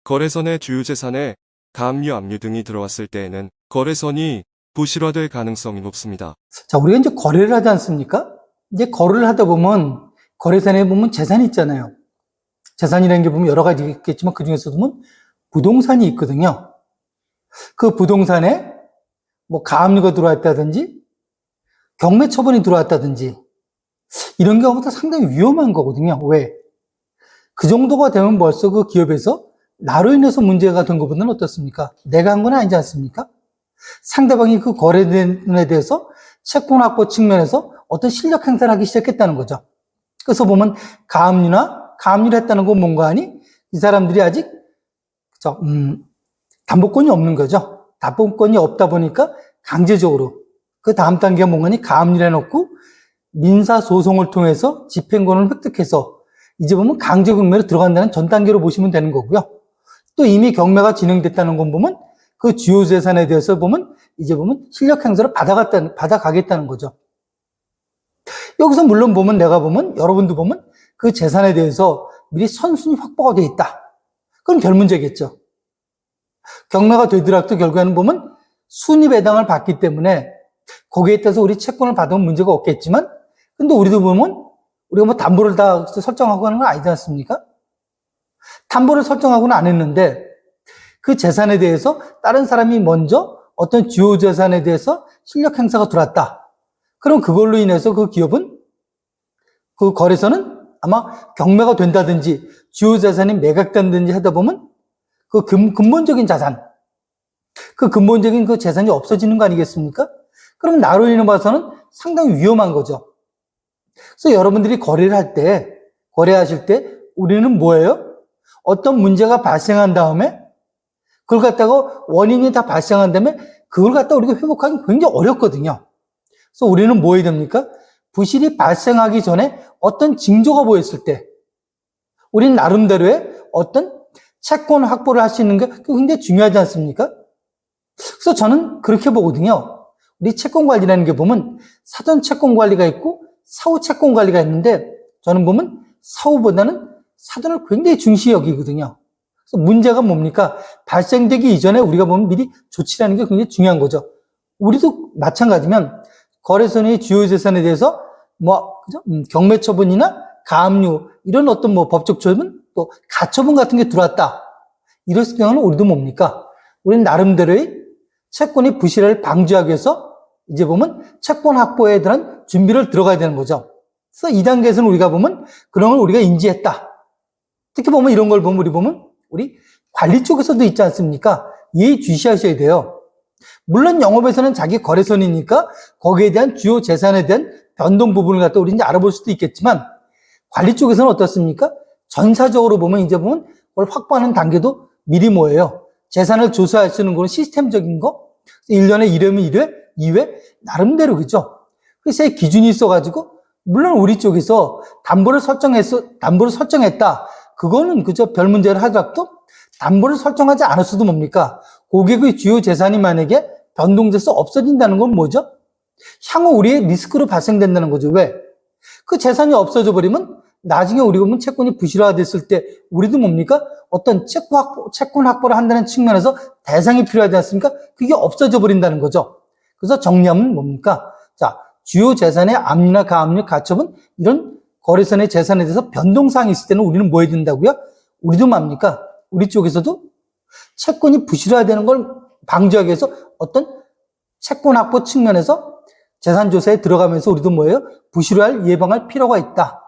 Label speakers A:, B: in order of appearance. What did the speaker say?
A: 거래선의 주요 재산에 가압류, 압류 등이 들어왔을 때에는 거래선이 부실화될 가능성이 높습니다.
B: 자, 우리가 이제 거래를 하지 않습니까? 이제 거래를 하다 보면 거래선에 보면 재산이 있잖아요. 재산이라는 게 보면 여러 가지 있겠지만 그 중에서도 보면 부동산이 있거든요. 그 부동산에 뭐 가압류가 들어왔다든지 경매 처분이 들어왔다든지 이런 경우도 상당히 위험한 거거든요. 왜? 그 정도가 되면 벌써 그 기업에서 나로 인해서 문제가 된 것보다는 어떻습니까? 내가 한 건 아니지 않습니까? 상대방이 그 거래에 대해서 채권 확보 측면에서 어떤 실력 행사를 하기 시작했다는 거죠. 그래서 보면 가압류를 했다는 건 뭔가 하니 이 사람들이 아직 담보권이 없는 거죠. 담보권이 없다 보니까 강제적으로 그 다음 단계가 뭔가니 가압류를 해놓고 민사소송을 통해서 집행권을 획득해서 이제 보면 강제경매로 들어간다는 전 단계로 보시면 되는 거고요. 또 이미 경매가 진행됐다는 건 보면 그 주요 재산에 대해서 보면 이제 보면 실력 행사를 받아가겠다는 거죠. 여기서 물론 보면 내가 보면 여러분도 보면 그 재산에 대해서 미리 선순위 확보가 돼 있다. 그럼 별 문제겠죠. 경매가 되더라도 결국에는 보면 순위 배당을 받기 때문에 거기에 따라서 우리 채권을 받으면 문제가 없겠지만 근데 우리도 보면 우리가 뭐 담보를 다 설정하고 하는 건 아니지 않습니까? 담보를 설정하고는 안 했는데 그 재산에 대해서 다른 사람이 먼저 어떤 주요 재산에 대해서 실력 행사가 들어왔다. 그럼 그걸로 인해서 그 기업은 그 거래소는 아마 경매가 된다든지 주요 재산이 매각된다든지 하다 보면 그 근본적인 자산, 그 근본적인 그 재산이 없어지는 거 아니겠습니까? 그럼 나로 인해 봐서는 상당히 위험한 거죠. 그래서 여러분들이 거래하실 때 우리는 뭐예요? 어떤 문제가 발생한 다음에 그걸 갖다가 원인이 다 발생한 다음에 그걸 갖다가 우리가 회복하기 굉장히 어렵거든요. 그래서 우리는 뭐 해야 됩니까? 부실이 발생하기 전에 어떤 징조가 보였을 때 우리는 나름대로의 어떤 채권 확보를 할 수 있는 게 굉장히 중요하지 않습니까? 그래서 저는 그렇게 보거든요. 우리 채권 관리라는 게 보면 사전 채권 관리가 있고 사후 채권 관리가 있는데 저는 보면 사후보다는 사전을 굉장히 중시 여기거든요. 그래서 문제가 뭡니까? 발생되기 이전에 우리가 보면 미리 조치라는 게 굉장히 중요한 거죠. 우리도 마찬가지면 거래소의 주요 재산에 대해서 경매 처분이나 가압류 이런 어떤 법적 처분 또 가처분 같은 게 들어왔다. 이럴 경우는 우리도 뭡니까? 우리는 나름대로의 채권이 부실을 방지하기 위해서 이제 보면 채권 확보에 대한 준비를 들어가야 되는 거죠. 그래서 이 단계에서는 우리가 보면 그런 걸 우리가 인지했다. 특히 보면 이런 걸 보면 우리 관리 쪽에서도 있지 않습니까? 예의주시하셔야 돼요. 물론 영업에서는 자기 거래선이니까 거기에 대한 주요 재산에 대한 변동 부분을 갖다 우리 이제 알아볼 수도 있겠지만 관리 쪽에서는 어떻습니까? 전사적으로 보면 이제 보면 그걸 확보하는 단계도 미리 뭐예요? 재산을 조사할 수 있는 건 시스템적인 거? 1년에 1회면 1회, 2회? 나름대로 그죠? 그래서 기준이 있어가지고 물론 우리 쪽에서 담보를 설정했다. 그거는 그저 별 문제를 하더라도 담보를 설정하지 않았어도 뭡니까? 고객의 주요 재산이 만약에 변동돼서 없어진다는 건 뭐죠? 향후 우리의 리스크로 발생된다는 거죠. 왜? 그 재산이 없어져 버리면 나중에 우리가 보면 채권이 부실화됐을 때 우리도 뭡니까? 어떤 채권 확보를 한다는 측면에서 대상이 필요하지 않습니까? 그게 없어져 버린다는 거죠. 그래서 정리하면 뭡니까? 자, 주요 재산의 압류나 가압류, 가처분 이런 거래선의 재산에 대해서 변동사항이 있을 때는 우리는 뭐 해야 된다고요? 우리도 뭡니까? 우리 쪽에서도 채권이 부실화되는 걸 방지하기 위해서 어떤 채권 확보 측면에서 재산 조사에 들어가면서 우리도 뭐예요? 부실화를 예방할 필요가 있다.